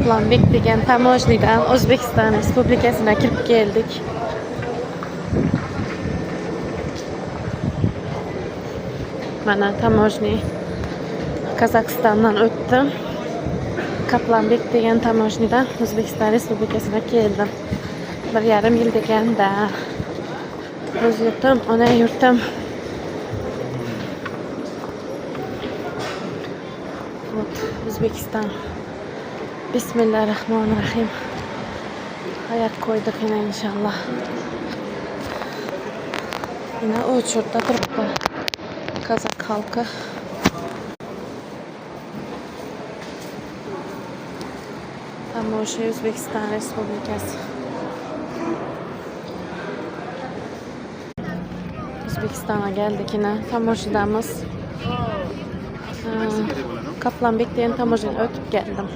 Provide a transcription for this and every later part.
Kaplanbek degan tamojnidan O'zbekiston Respublikasiga kirib keldik. Mana tamojni Qozog'istondan o'tdim. Kaplanbek degan tamojnidan O'zbekiston Respublikasiga keldim. 1,5 yil deganda o'z yurtim, ona yurtim. O'zbekiston. Bismillahirrahmanirrahim. Hayat koyduk yine inşallah. Yine uçurda turibdi Kazak halkı. Tamosha O'zbekiston Respublikasi. O'zbekistonga geldik yine. Tamoshadamiz. Kaplanbek degan tamojani o'tib geldim.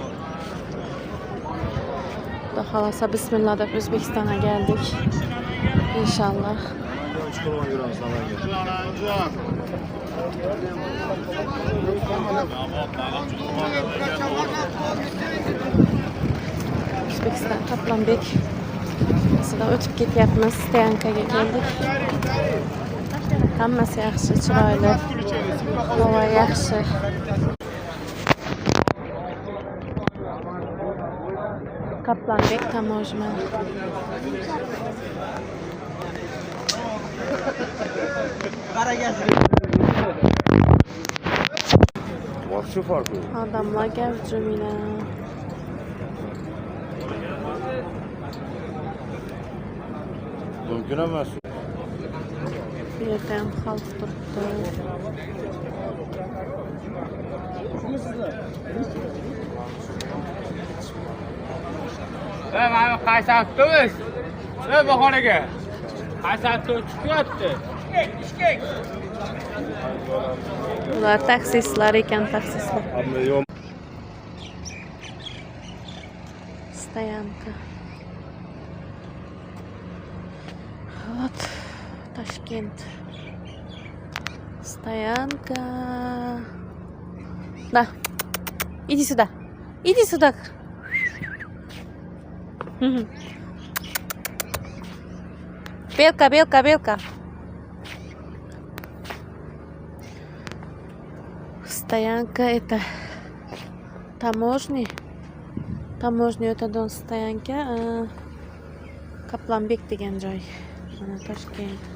Halasa bismillah deb O'zbekistonga geldik. İnşallah. O'zbekiston Kaplanbek aslida o'tib ketyapmiz. Stoyankaga keldik. Hammasi yaxshi, chiroyli. Havo yaxshi. Kaplanbek tamojman. Şu farkı. Adamlar gavjum yine. Mümkün emas. Bir yerden halk turibdi. Mana qaysi avtobus? Bu xonaga. Qaysi avtobus chiqyapti? Ular taksistlar ekan, taksistlar. Stoyanka. Вот Ташкент. Стоянка. Да. Иди сюда. Иди сюда. Белка, белка, белка. Стоянка это таможни. Таможня это дон стоянка. Kaplanbek degan joy. Mana Toshkent.